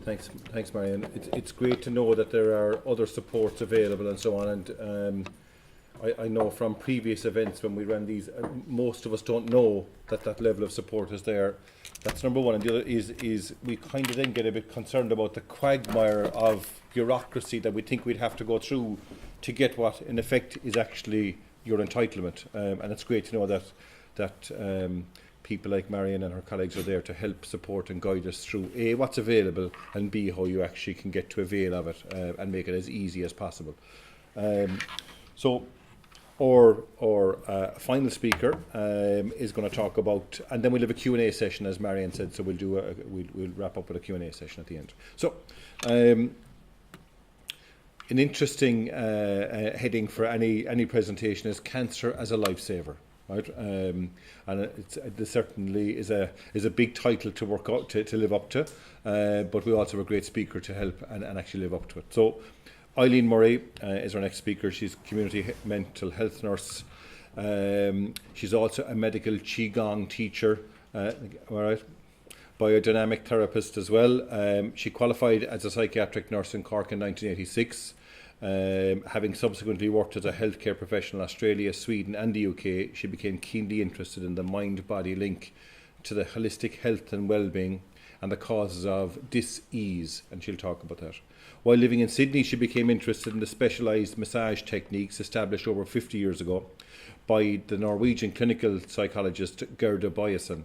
Thanks, Marion. It's great to know that there are other supports available and so on. And I know from previous events when we ran these, most of us don't know that level of support is there. That's number one. And the other is we kind of then get a bit concerned about the quagmire of bureaucracy that we think we'd have to go through to get what, in effect, is actually your entitlement. And it's great to know that people like Marion and her colleagues are there to help support and guide us through A, what's available, and B, how you actually can get to avail of it and make it as easy as possible. Our final speaker is going to talk about, and then we'll have a Q&A session, as Marion said, so we'll wrap up with a Q&A session at the end. So, an interesting heading for any presentation is cancer as a lifesaver. Right, and it certainly is a big title to work out to live up to, but we also have a great speaker to help and actually live up to it. So, Eileen Murray is our next speaker. She's a community mental health nurse. She's also a medical Qigong teacher, biodynamic therapist as well. She qualified as a psychiatric nurse in Cork in 1986. Having subsequently worked as a healthcare professional in Australia, Sweden and the UK, she became keenly interested in the mind-body link to the holistic health and well-being and the causes of dis-ease, and she'll talk about that. While living in Sydney, she became interested in the specialised massage techniques established over 50 years ago by the Norwegian clinical psychologist Gerda Bojesen.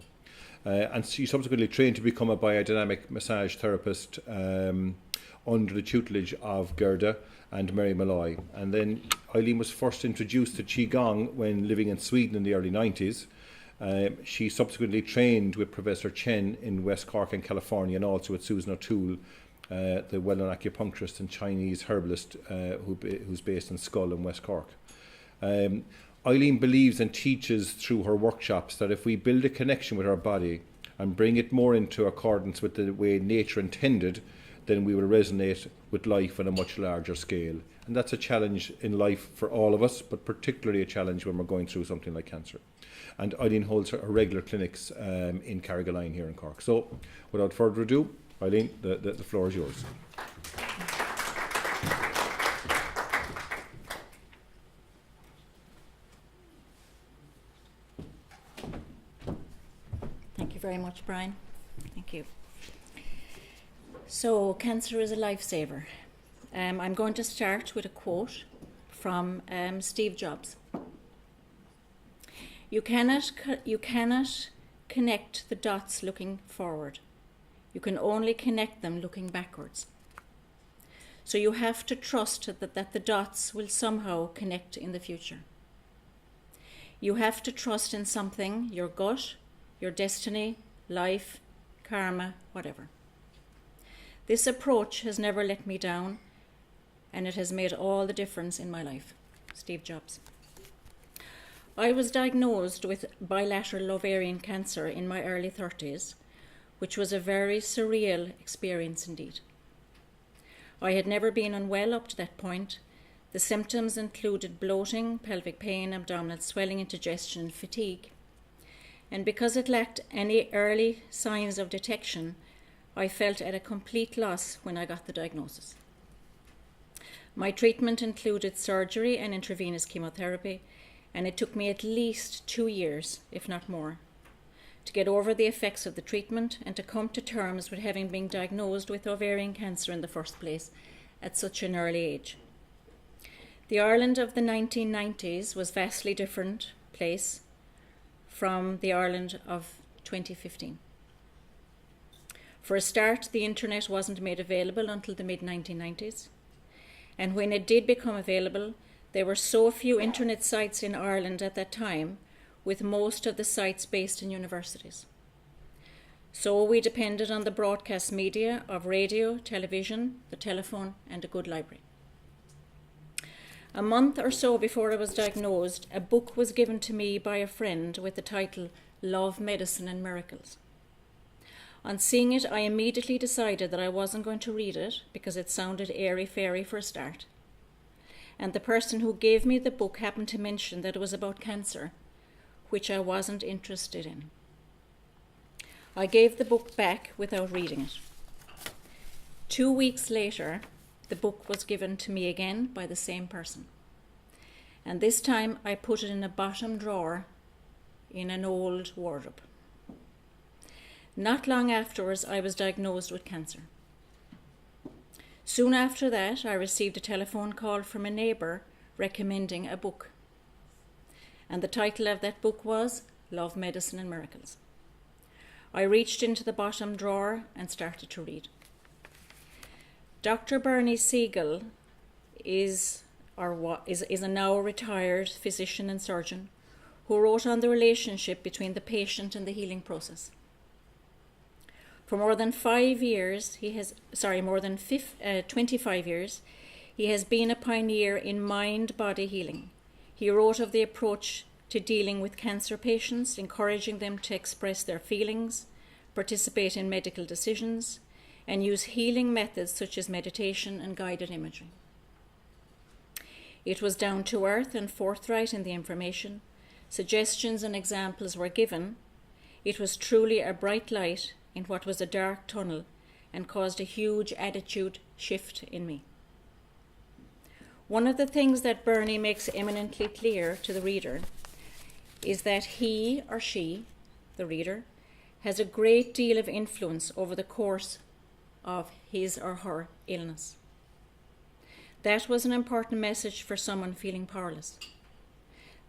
And she subsequently trained to become a biodynamic massage therapist under the tutelage of Gerda and Mary Malloy. And then Eileen was first introduced to Qigong when living in Sweden in the early 90s. She subsequently trained with Professor Chen in West Cork in California, and also with Susan O'Toole, the well-known acupuncturist and Chinese herbalist who's based in Skull in West Cork. Eileen believes and teaches through her workshops that if we build a connection with our body and bring it more into accordance with the way nature intended, then we will resonate with life on a much larger scale. And that's a challenge in life for all of us, but particularly a challenge when we're going through something like cancer. And Eileen holds her regular clinics in Carrigaline here in Cork. So, without further ado, Eileen, the floor is yours. Thank you very much, Brian. Thank you. So, cancer is a lifesaver. I'm going to start with a quote from Steve Jobs. You cannot connect the dots looking forward. You can only connect them looking backwards. So you have to trust that the dots will somehow connect in the future. You have to trust in something, your gut, your destiny, life, karma, whatever. This approach has never let me down, and it has made all the difference in my life. Steve Jobs. I was diagnosed with bilateral ovarian cancer in my early 30s, which was a very surreal experience indeed. I had never been unwell up to that point. The symptoms included bloating, pelvic pain, abdominal swelling, indigestion, and fatigue. And because it lacked any early signs of detection, I felt at a complete loss when I got the diagnosis. My treatment included surgery and intravenous chemotherapy, and it took me at least 2 years, if not more, to get over the effects of the treatment and to come to terms with having been diagnosed with ovarian cancer in the first place at such an early age. The Ireland of the 1990s was a vastly different place from the Ireland of 2015. For a start, the internet wasn't made available until the mid-1990s. And when it did become available, there were so few internet sites in Ireland at that time, with most of the sites based in universities. So we depended on the broadcast media of radio, television, the telephone, and a good library. A month or so before I was diagnosed, a book was given to me by a friend with the title Love, Medicine and Miracles. On seeing it, I immediately decided that I wasn't going to read it because it sounded airy-fairy for a start. And the person who gave me the book happened to mention that it was about cancer, which I wasn't interested in. I gave the book back without reading it. 2 weeks later, the book was given to me again by the same person. And this time I put it in a bottom drawer in an old wardrobe. Not long afterwards, I was diagnosed with cancer. Soon after that, I received a telephone call from a neighbour recommending a book. And the title of that book was Love, Medicine and Miracles. I reached into the bottom drawer and started to read. Dr. Bernie Siegel is a now retired physician and surgeon who wrote on the relationship between the patient and the healing process. For more than 25 years, he has been a pioneer in mind-body healing. He wrote of the approach to dealing with cancer patients, encouraging them to express their feelings, participate in medical decisions, and use healing methods such as meditation and guided imagery. It was down to earth and forthright in the information. Suggestions and examples were given. It was truly a bright light in what was a dark tunnel and caused a huge attitude shift in me. One of the things that Bernie makes eminently clear to the reader is that he or she, the reader, has a great deal of influence over the course of his or her illness. That was an important message for someone feeling powerless.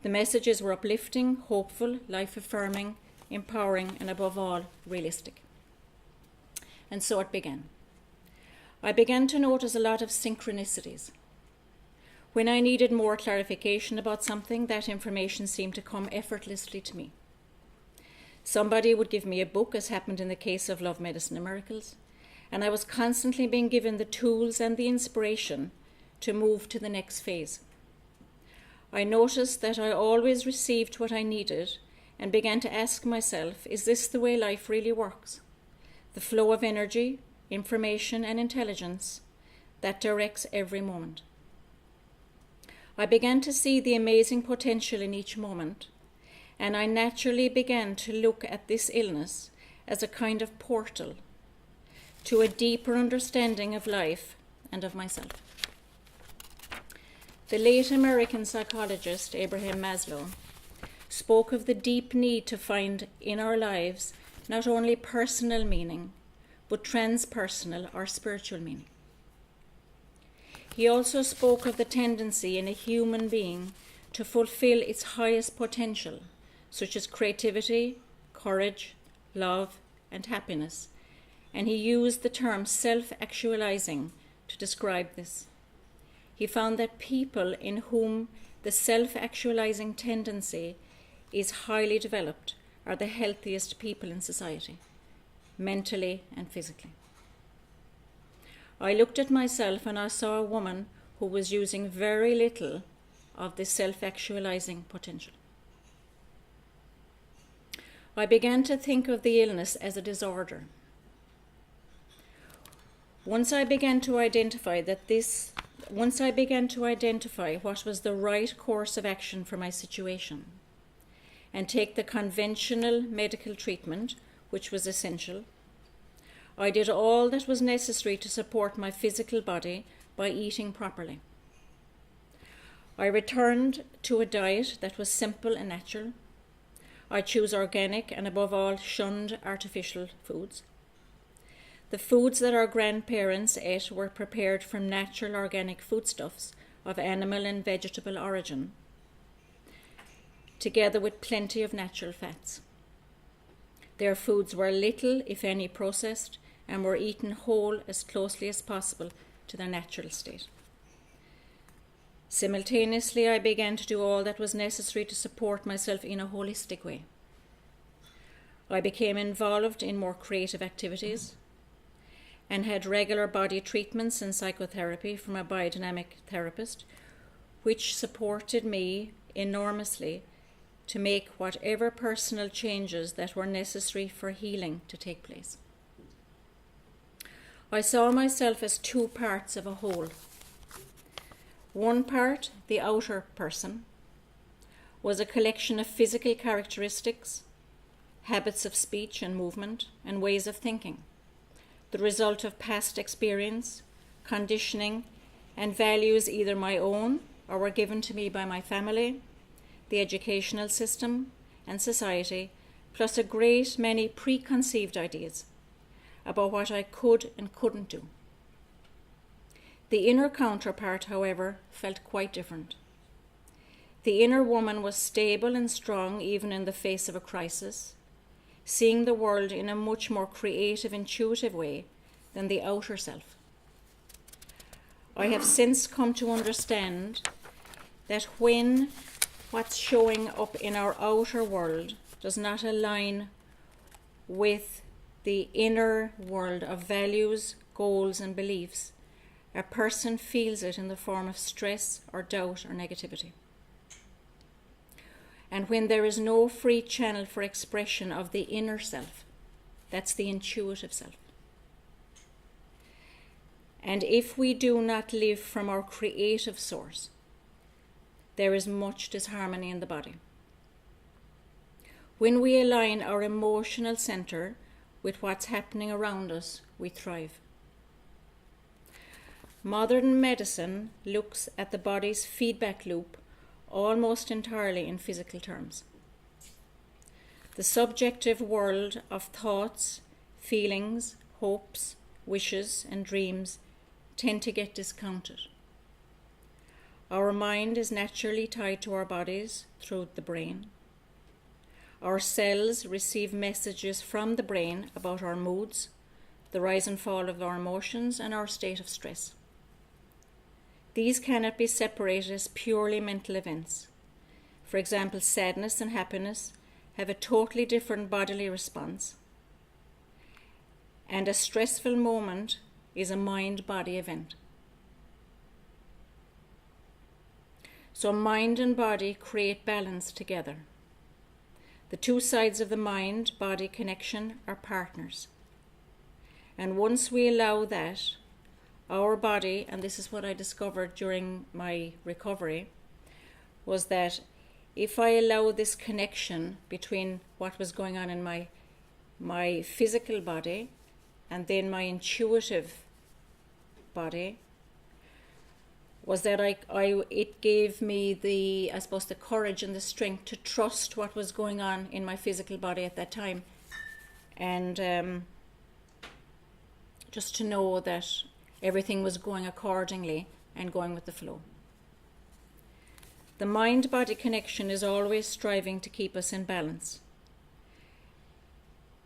The messages were uplifting, hopeful, life-affirming, empowering, and above all, realistic. And so it began. I began to notice a lot of synchronicities. When I needed more clarification about something, that information seemed to come effortlessly to me. Somebody would give me a book, as happened in the case of Love, Medicine and Miracles, and I was constantly being given the tools and the inspiration to move to the next phase. I noticed that I always received what I needed and began to ask myself, is this the way life really works? The flow of energy, information and intelligence that directs every moment. I began to see the amazing potential in each moment, and I naturally began to look at this illness as a kind of portal to a deeper understanding of life and of myself. The late American psychologist Abraham Maslow spoke of the deep need to find in our lives not only personal meaning, but transpersonal or spiritual meaning. He also spoke of the tendency in a human being to fulfill its highest potential, such as creativity, courage, love, and happiness, and he used the term self-actualizing to describe this. He found that people in whom the self-actualizing tendency is highly developed are the healthiest people in society, mentally and physically. I looked at myself and I saw a woman who was using very little of this self-actualizing potential. I began to think of the illness as a disorder. Once I began to identify what was the right course of action for my situation and take the conventional medical treatment, which was essential, I did all that was necessary to support my physical body by eating properly. I returned to a diet that was simple and natural. I chose organic and above all shunned artificial foods. The foods that our grandparents ate were prepared from natural organic foodstuffs of animal and vegetable origin, together with plenty of natural fats. Their foods were little, if any, processed and were eaten whole as closely as possible to their natural state. Simultaneously, I began to do all that was necessary to support myself in a holistic way. I became involved in more creative activities and had regular body treatments and psychotherapy from a biodynamic therapist, which supported me enormously to make whatever personal changes that were necessary for healing to take place. I saw myself as two parts of a whole. One part, the outer person, was a collection of physical characteristics, habits of speech and movement, and ways of thinking, the result of past experience, conditioning, and values either my own or were given to me by my family, the educational system, and society, plus a great many preconceived ideas about what I could and couldn't do. The inner counterpart, however, felt quite different. The inner woman was stable and strong even in the face of a crisis, seeing the world in a much more creative, intuitive way than the outer self. I have since come to understand that when what's showing up in our outer world does not align with the inner world of values, goals, and beliefs, a person feels it in the form of stress or doubt or negativity. And when there is no free channel for expression of the inner self, that's the intuitive self. And if we do not live from our creative source, there is much disharmony in the body. When we align our emotional center with what's happening around us, we thrive. Modern medicine looks at the body's feedback loop almost entirely in physical terms. The subjective world of thoughts, feelings, hopes, wishes, and dreams tend to get discounted. Our mind is naturally tied to our bodies through the brain. Our cells receive messages from the brain about our moods, the rise and fall of our emotions, and our state of stress. These cannot be separated as purely mental events. For example, sadness and happiness have a totally different bodily response, and a stressful moment is a mind-body event. So mind and body create balance together. The two sides of the mind-body connection are partners. And once we allow that, our body, and this is what I discovered during my recovery, was that if I allow this connection between what was going on in my physical body and then my intuitive body, was that it gave me the courage and the strength to trust what was going on in my physical body at that time, and just to know that everything was going accordingly and going with the flow. The mind-body connection is always striving to keep us in balance,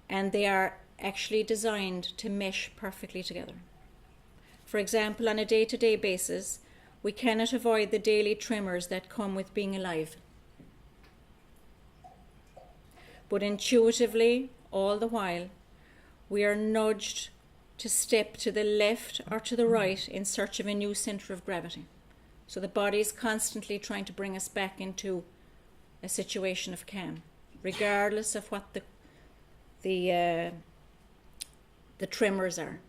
and they are actually designed to mesh perfectly together. For example, on a day-to-day basis, we cannot avoid the daily tremors that come with being alive. But intuitively, all the while, we are nudged to step to the left or to the right in search of a new center of gravity. So the body is constantly trying to bring us back into a situation of calm, regardless of what the tremors are.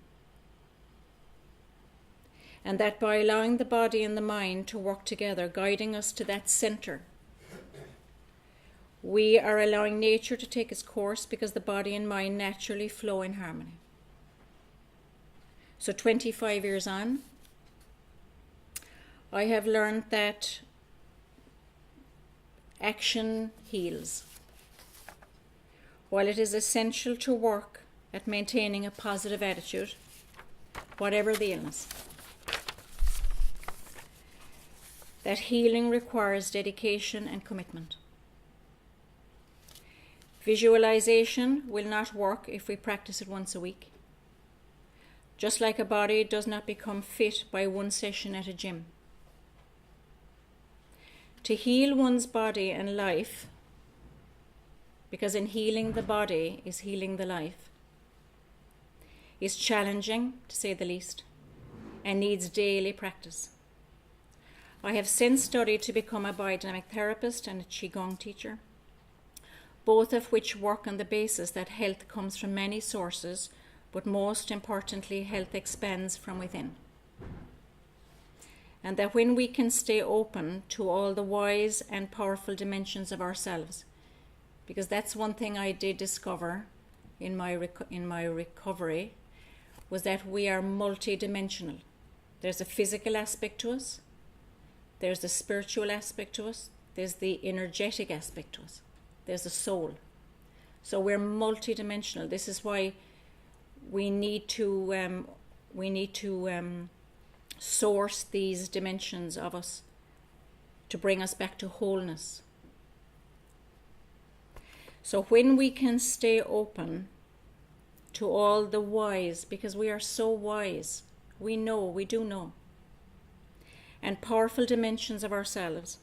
And that by allowing the body and the mind to work together, guiding us to that center, we are allowing nature to take its course, because the body and mind naturally flow in harmony. So 25 years on, I have learned that action heals. While it is essential to work at maintaining a positive attitude, whatever the illness, that healing requires dedication and commitment. Visualization will not work if we practice it once a week. Just like a body does not become fit by one session at a gym. To heal one's body and life, because in healing the body is healing the life, is challenging, to say the least, and needs daily practice. I have since studied to become a biodynamic therapist and a Qigong teacher, both of which work on the basis that health comes from many sources, but most importantly, health expands from within. And that when we can stay open to all the wise and powerful dimensions of ourselves, because that's one thing I did discover in my recovery, was that we are multidimensional. There's a physical aspect to us, there's the spiritual aspect to us, there's the energetic aspect to us, there's the soul. So we're multidimensional. This is why we need to source these dimensions of us to bring us back to wholeness. So when we can stay open to all the wise, because we are so wise, we do know, and powerful dimensions of ourselves,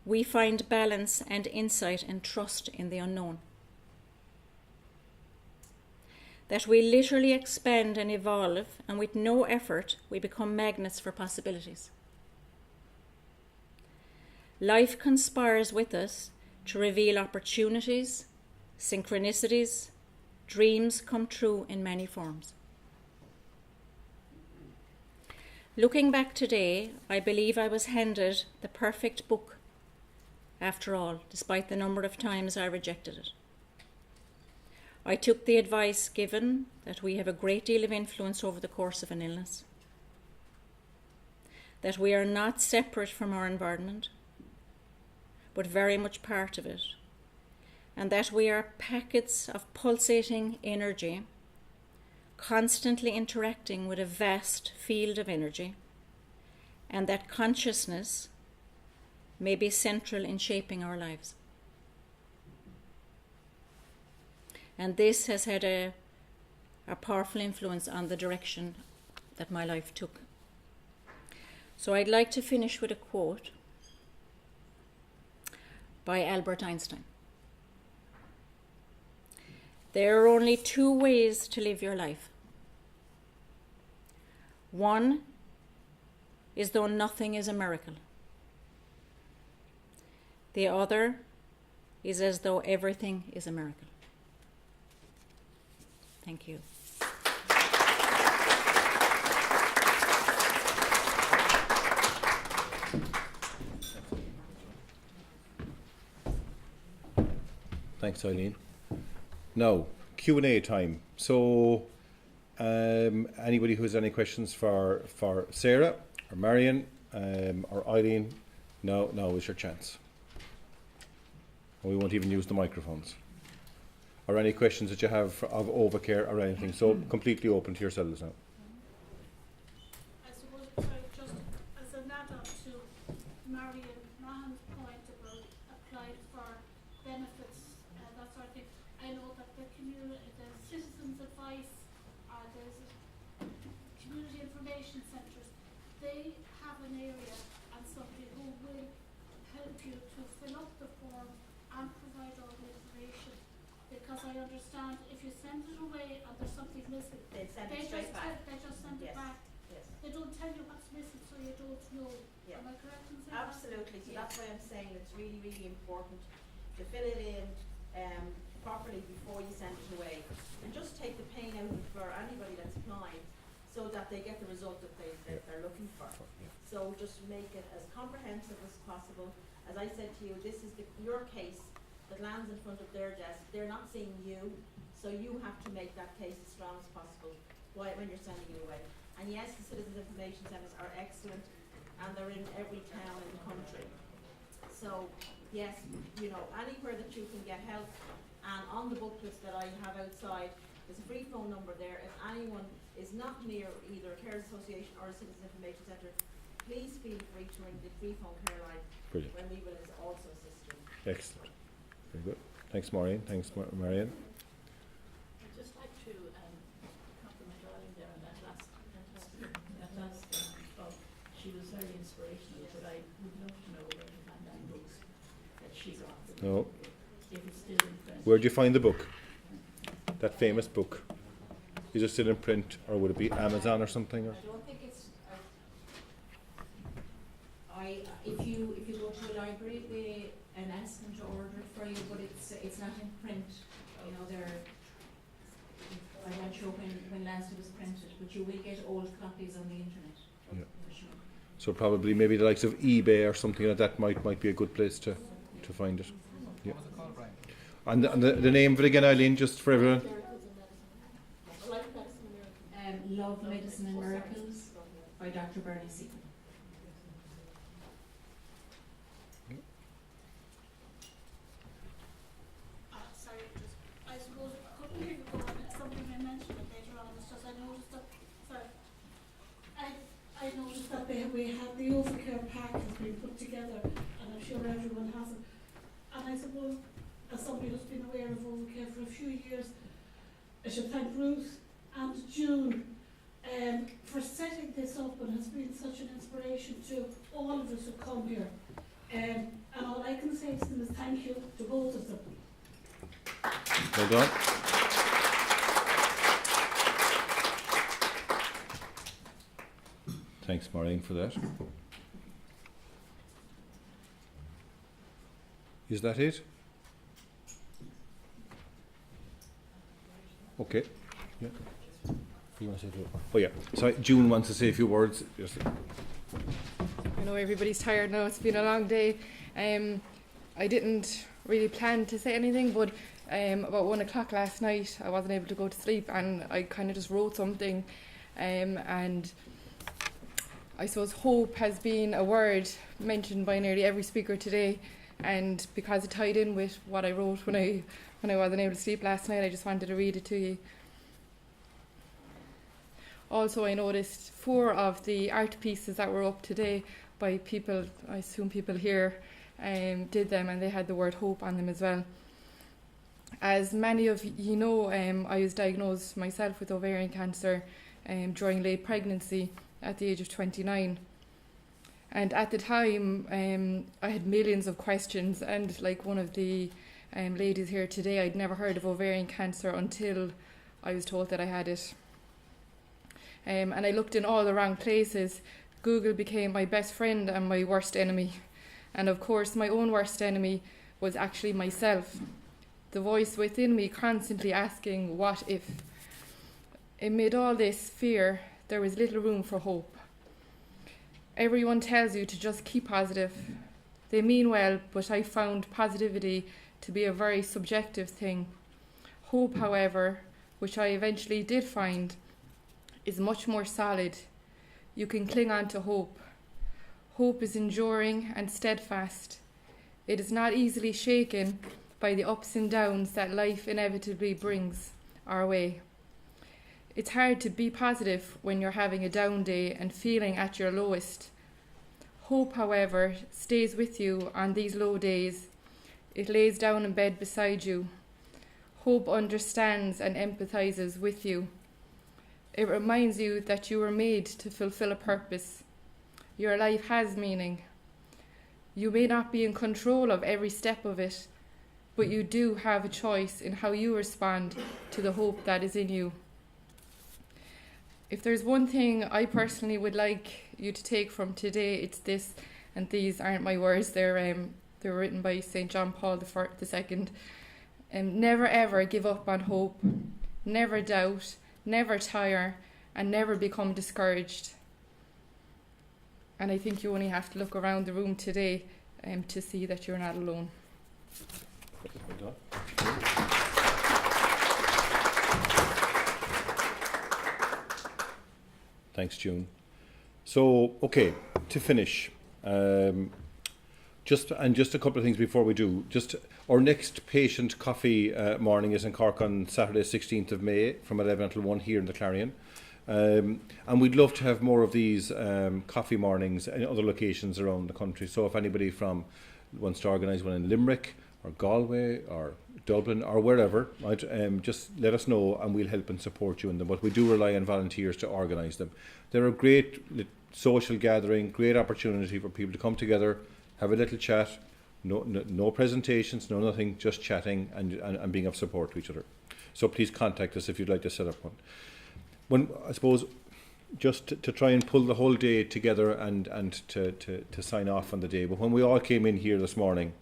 we find balance and insight and trust in the unknown. That we literally expand and evolve, and with no effort, we become magnets for possibilities. Life conspires with us to reveal opportunities, synchronicities, dreams come true in many forms. Looking back today, I believe I was handed the perfect book, after all, despite the number of times I rejected it. I took the advice given that we have a great deal of influence over the course of an illness, that we are not separate from our environment, but very much part of it, and that we are packets of pulsating energy, constantly interacting with a vast field of energy, and that consciousness may be central in shaping our lives. And this has had a powerful influence on the direction that my life took. So I'd like to finish with a quote by Albert Einstein. There are only two ways to live your life. One is though nothing is a miracle. The other is as though everything is a miracle. Thank you. Thanks, Eileen. Now, Q&A time. So, anybody who has any questions for Sarah or Marion or Eileen, now is your chance. We won't even use the microphones. Or any questions that you have of OvaCare or anything. So, completely open to yourselves now. I suppose, sorry, just as an add-on to Marion Mahan's point about applied for benefits, that sort of thing, I know that the citizens' advice, there's community information centres, they have an area and somebody who will help you to fill up the form and provide all the information. Because I understand if you send it away and there's something missing, they send it straight back. They just send it back. Yes. They don't tell you what's missing, so you don't know. Yeah. Am I correct in saying Absolutely. that? So that's why I'm saying it's really, really important to fill it in properly before you send it away, and just take the pain out of it for anybody that's applying, so that they get the result that they're looking for. So just make it as comprehensive as possible. As I said to you, this is your case that lands in front of their desk. They're not seeing you, so you have to make that case as strong as possible when you're sending it away. And yes, the Citizens Information Centres are excellent, and they're in every town in the country. So yes, anywhere that you can get help, and on the booklets that I have outside, there's a free phone number there. If anyone is not near either a care association or a Citizens Information Centre, please feel free to ring the free phone care line. Brilliant. When we will also assist you. Excellent. Very good. Thanks, Maureen. Thanks, Marion. I'd just like to compliment Eileen there on that last talk. She was very inspirational, but I would love to know where to find that books that she got. No. If it's still in print. Where do you find the book? That famous book? Is it still in print, or would it be Amazon or something? Or? I don't think it's. If you go to a library, they ask them to order it for you, but it's not in print. You know, I'm not sure when last it was printed, but you will get old copies on the internet. Yeah. For sure. So probably maybe the likes of eBay or something like that might be a good place to find it. Yeah. And the name of it again, Eileen, just for everyone. Love, Medicine and Miracles by Dr. Bernie Seaton. Sorry, just, I suppose a couple of years ago, and it's something I mentioned it later on, it's just I noticed that, sorry, I noticed that we had the OvaCare pack has been put together, and I'm sure everyone has it. And I suppose, as somebody who's been aware of OvaCare for a few years, I should thank Ruth and June for setting this up, and has been such an inspiration to all of us who come here. And all I can say to them is thank you to both of them. Well done. Thanks, Maureen, for that. Is that it? Okay. Yeah. You want to say oh yeah. Sorry, June wants to say a few words. Just. I know everybody's tired now. It's been a long day. I didn't really plan to say anything, but about 1 o'clock last night I wasn't able to go to sleep, and I kind of just wrote something, and I suppose hope has been a word mentioned by nearly every speaker today, and because it tied in with what I wrote when I wasn't able to sleep last night, I just wanted to read it to you. Also, I noticed 4 of the art pieces that were up today by people, I assume people here, did them, and they had the word hope on them as well. As many of you know, I was diagnosed myself with ovarian cancer during late pregnancy at the age of 29. And at the time, I had millions of questions, and like one of the ladies here today, I'd never heard of ovarian cancer until I was told that I had it. And I looked in all the wrong places. Google became my best friend and my worst enemy. And of course, my own worst enemy was actually myself. The voice within me constantly asking, what if? Amid all this fear, there was little room for hope. Everyone tells you to just keep positive. They mean well, but I found positivity to be a very subjective thing. Hope, however, which I eventually did find, is much more solid. You can cling on to hope. Hope is enduring and steadfast. It is not easily shaken by the ups and downs that life inevitably brings our way. It's hard to be positive when you're having a down day and feeling at your lowest. Hope, however, stays with you on these low days. It lays down in bed beside you. Hope understands and empathizes with you. It reminds you that you were made to fulfill a purpose. Your life has meaning. You may not be in control of every step of it, but you do have a choice in how you respond to the hope that is in you. If there's one thing I personally would like you to take from today, it's this, and these aren't my words, they're written by St. John Paul II. Never ever give up on hope, never doubt, never tire, and never become discouraged. And I think you only have to look around the room today to see that you're not alone. Thanks, June. So, okay, to finish, just a couple of things before we do. Just our next patient coffee morning is in Cork on Saturday, 16th of May, from 11 until 1 here in the Clarion. And we'd love to have more of these coffee mornings in other locations around the country. So if anybody wants to organise one in Limerick or Galway or Dublin or wherever, right, just let us know and we'll help and support you in them. But we do rely on volunteers to organise them. They're a great social gathering, great opportunity for people to come together, have a little chat, no presentations, no nothing, just chatting and being of support to each other. So please contact us if you'd like to set up one. When, I suppose, just to try and pull the whole day together and to sign off on the day. But when we all came in here this morning,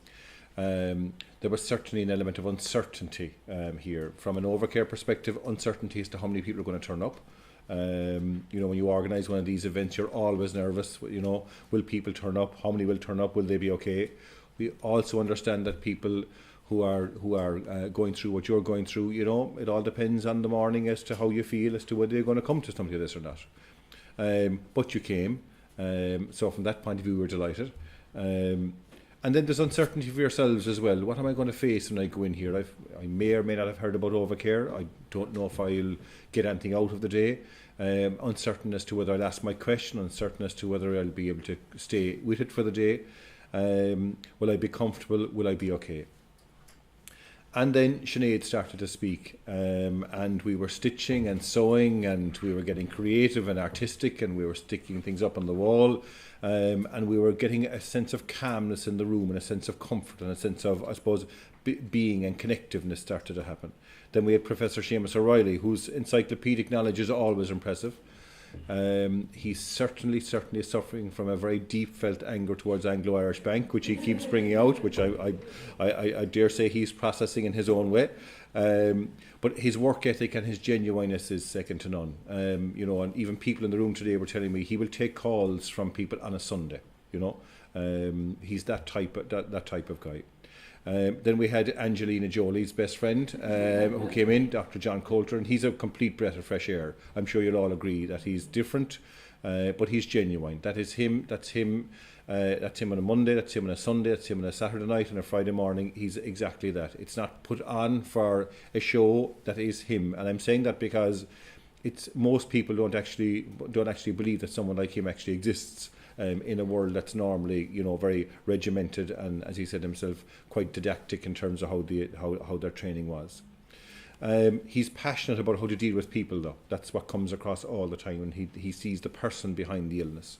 there was certainly an element of uncertainty here. From an OvaCare perspective, uncertainty as to how many people are going to turn up. When you organise one of these events, you're always nervous. Will people turn up? How many will turn up? Will they be okay? We also understand that people who are going through what you're going through. You know, it all depends on the morning as to how you feel as to whether you're going to come to something like this or not. But you came, so from that point of view, we're delighted. And then there's uncertainty for yourselves as well. What am I going to face when I go in here? I may or may not have heard about OvaCare. I don't know if I'll get anything out of the day. Uncertain as to whether I'll ask my question, uncertain as to whether I'll be able to stay with it for the day. Will I be comfortable? Will I be okay? And then Sinead started to speak, and we were stitching and sewing, and we were getting creative and artistic, and we were sticking things up on the wall, and we were getting a sense of calmness in the room and a sense of comfort and a sense of, I suppose, being and connectiveness started to happen. Then we had Professor Seamus O'Reilly, whose encyclopedic knowledge is always impressive. He's certainly suffering from a very deep felt anger towards Anglo-Irish Bank, which he keeps bringing out, which I dare say he's processing in his own way. But his work ethic and his genuineness is second to none. You know, and even people in the room today were telling me he will take calls from people on a Sunday. You know, he's that type of guy. Then we had Angelina Jolie's best friend who came in, Dr. John Coulter, and he's a complete breath of fresh air. I'm sure you'll all agree that he's different, but he's genuine. That is him. That's him. That's him on a Monday, that's him on a Sunday, that's him on a Saturday night and a Friday morning. He's exactly that. It's not put on for a show. That is him. And I'm saying that because most people don't actually believe that someone like him actually exists. In a world that's normally, you know, very regimented and, as he said himself, quite didactic in terms of how their training was. He's passionate about how to deal with people, though. That's what comes across all the time, and he sees the person behind the illness.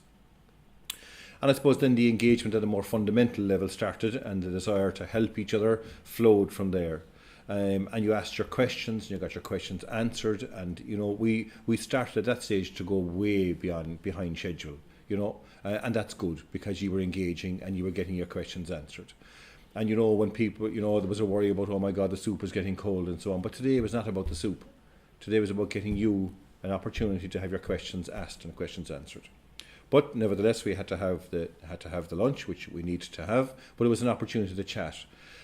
And I suppose then the engagement at a more fundamental level started, and the desire to help each other flowed from there. And you asked your questions, and you got your questions answered, and you know we started at that stage to go way behind schedule. You know, and that's good because you were engaging and you were getting your questions answered. And you know, when people, you know, there was a worry about, oh my God, the soup is getting cold and so on. But today was not about the soup. Today was about getting you an opportunity to have your questions asked and questions answered. But nevertheless, we had to have the lunch, which we needed to have. But it was an opportunity to chat.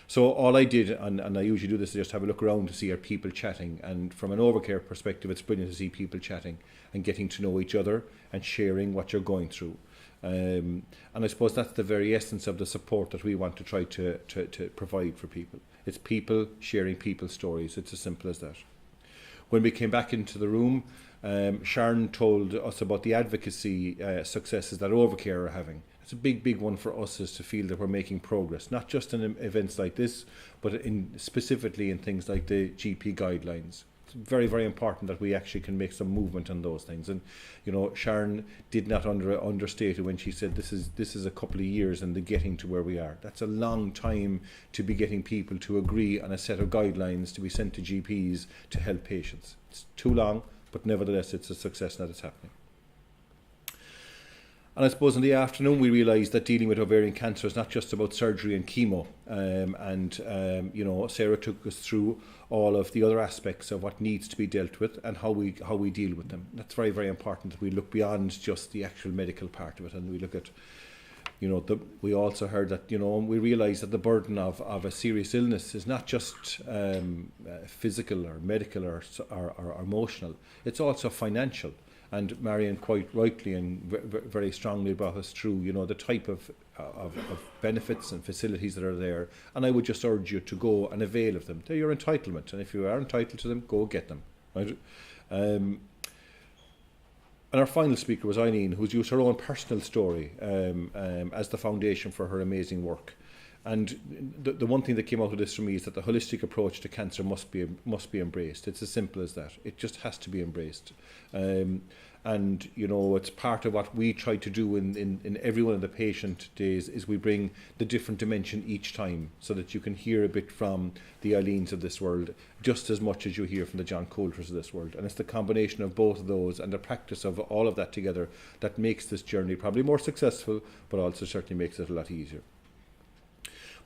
So all I did, and I usually do this, is just have a look around to see are people chatting. And from an OvaCare perspective, it's brilliant to see people chatting and getting to know each other and sharing what you're going through. And I suppose that's the very essence of the support that we want to try to provide for people. It's people sharing people's stories. It's as simple as that. When we came back into the room, Sharon told us about the advocacy successes that OvaCare are having. It's a big one for us, is to feel that we're making progress, not just in events like this, but specifically in things like the GP guidelines. It's very, very important that we actually can make some movement on those things. And you know, Sharon did not understate it when she said this is a couple of years in the getting to where we are. That's a long time to be getting people to agree on a set of guidelines to be sent to GPs to help patients. It's too long, but nevertheless it's a success that it's happening. And I suppose in the afternoon we realised that dealing with ovarian cancer is not just about surgery and chemo. You know, Sarah took us through all of the other aspects of what needs to be dealt with and how we deal with them. That's very, very important that we look beyond just the actual medical part of it, and we look at, you know, we also heard that, you know, we realised that the burden of a serious illness is not just physical or medical or emotional. It's also financial. And Marion quite rightly and very strongly brought us through, you know, the type of benefits and facilities that are there. And I would just urge you to go and avail of them. They're your entitlement. And if you are entitled to them, go get them. Right? And our final speaker was Eileen, who's used her own personal story as the foundation for her amazing work. And the one thing that came out of this for me is that the holistic approach to cancer must be embraced. It's as simple as that. It just has to be embraced. And you know, it's part of what we try to do in every one of the patient days, is we bring the different dimension each time, so that you can hear a bit from the Eileens of this world just as much as you hear from the John Coulters of this world. And it's the combination of both of those and the practice of all of that together that makes this journey probably more successful, but also certainly makes it a lot easier.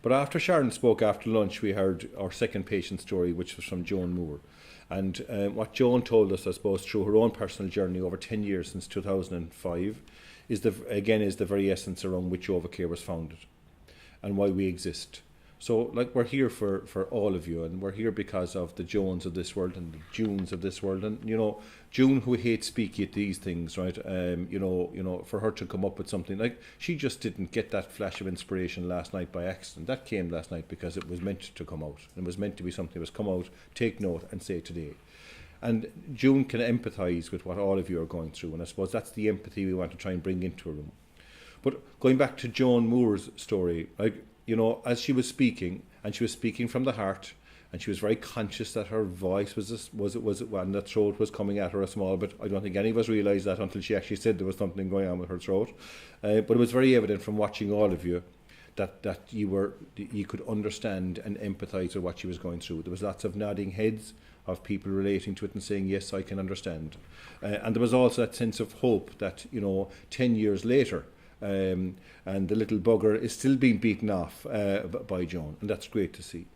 But after Sharon spoke after lunch, we heard our second patient story, which was from Joan Moore. And what Joan told us, I suppose, through her own personal journey over 10 years since 2005, is the very essence around which OvaCare was founded and why we exist. So, like, we're here for all of you, and we're here because of the Jones of this world and the Junes of this world, and June, who hates speaking at these things, right? For her to come up with something like, she just didn't get that flash of inspiration last night by accident. That came last night because it was meant to come out. It was meant to be something that was come out, take note, and say today. And June can empathise with what all of you are going through, and I suppose that's the empathy we want to try and bring into a room. But going back to Joan Moore's story, like, as she was speaking, and she was speaking from the heart, and she was very conscious that her voice was and the throat was coming at her a small bit. I don't think any of us realised that until she actually said there was something going on with her throat. But it was very evident from watching all of you that you could understand and empathise with what she was going through. There was lots of nodding heads of people relating to it and saying, yes, I can understand. And there was also that sense of hope that, 10 years later, and the little bugger is still being beaten off by Joan, and that's great to see.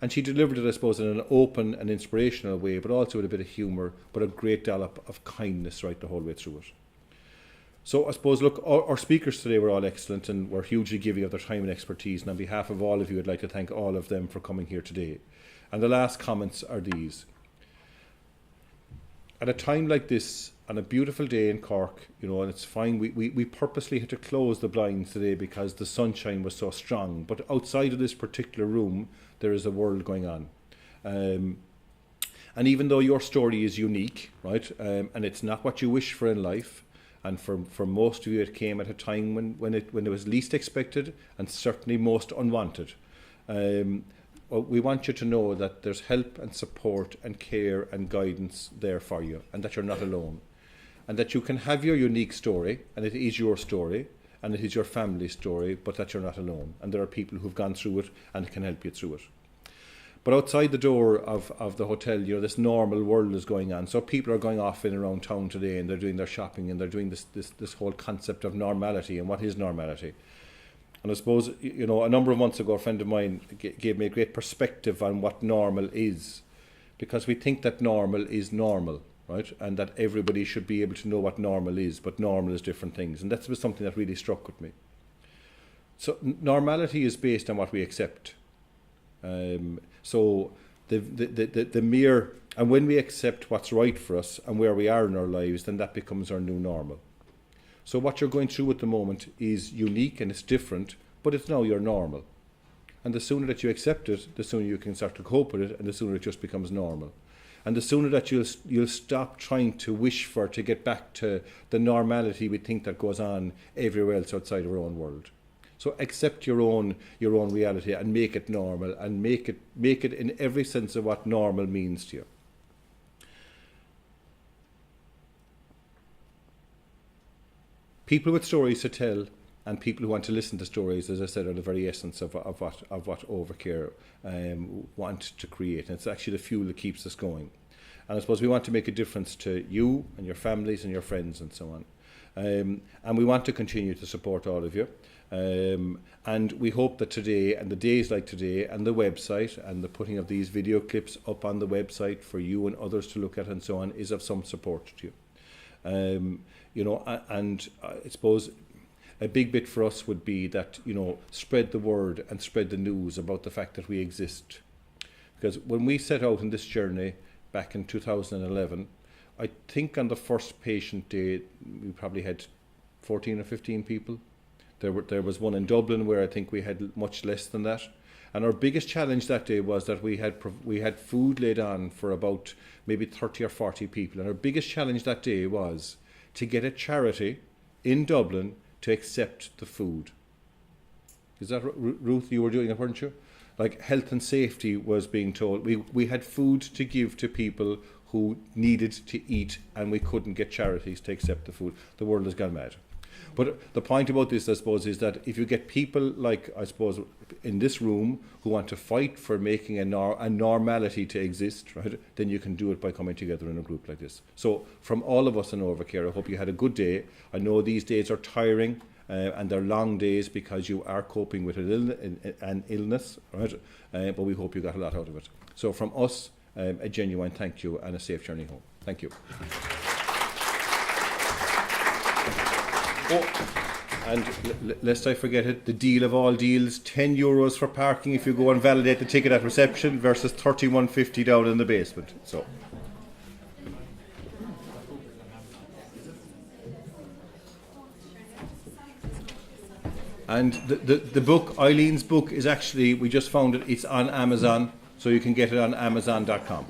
And she delivered it, I suppose, in an open and inspirational way, but also with a bit of humour, but a great dollop of kindness right the whole way through it. So I suppose, look, our speakers today were all excellent and were hugely giving of their time and expertise, and on behalf of all of you, I'd like to thank all of them for coming here today. And the last comments are these. At a time like this, on a beautiful day in Cork, and it's fine, we purposely had to close the blinds today because the sunshine was so strong. But outside of this particular room, there is a world going on. And even though your story is unique, right, and it's not what you wish for in life, and for most of you it came at a time when it was least expected and certainly most unwanted. We want you to know that there's help and support and care and guidance there for you, and that you're not alone. And that you can have your unique story, and it is your story, and it is your family's story, but that you're not alone. And there are people who've gone through it and can help you through it. But outside the door of the hotel, this normal world is going on. So people are going off in around town today, and they're doing their shopping, and they're doing this whole concept of normality, and what is normality. And I suppose, a number of months ago, a friend of mine gave me a great perspective on what normal is. Because we think that normal is normal, right? And that everybody should be able to know what normal is, but normal is different things. And that was something that really struck with me. So normality is based on what we accept. So the mere, and when we accept what's right for us and where we are in our lives, then that becomes our new normal. So what you're going through at the moment is unique and it's different, but it's now your normal. And the sooner that you accept it, the sooner you can start to cope with it, and the sooner it just becomes normal. And the sooner that you'll stop trying to wish for to get back to the normality we think that goes on everywhere else outside our own world. So accept your own reality and make it normal, and make it in every sense of what normal means to you. People with stories to tell and people who want to listen to stories, as I said, are the very essence of what OvaCare want to create. And it's actually the fuel that keeps us going. And I suppose we want to make a difference to you and your families and your friends and so on. And we want to continue to support all of you. And we hope that today, and the days like today, and the website, and the putting of these video clips up on the website for you and others to look at and so on, is of some support to you. And I suppose a big bit for us would be that, spread the word and spread the news about the fact that we exist. Because when we set out on this journey back in 2011, I think on the first patient day, we probably had 14 or 15 people. There was one in Dublin where I think we had much less than that. And our biggest challenge that day was that we had food laid on for about maybe 30 or 40 people. And our biggest challenge that day was to get a charity in Dublin to accept the food. Is that, Ruth, you were doing it, weren't you? Like, health and safety was being told. We had food to give to people who needed to eat, and we couldn't get charities to accept the food. The world has gone mad. But the point about this, I suppose, is that if you get people like, I suppose, in this room who want to fight for making a normality to exist, right, then you can do it by coming together in a group like this. So from all of us in OvaCare, I hope you had a good day. I know these days are tiring and they're long days because you are coping with an illness, right? But we hope you got a lot out of it. So from us, a genuine thank you and a safe journey home. Thank you. Oh, And lest I forget it, the deal of all deals, €10 for parking if you go and validate the ticket at reception versus $31.50 down in the basement. So. And the book, Eileen's book, is actually, we just found it, it's on Amazon, so you can get it on Amazon.com.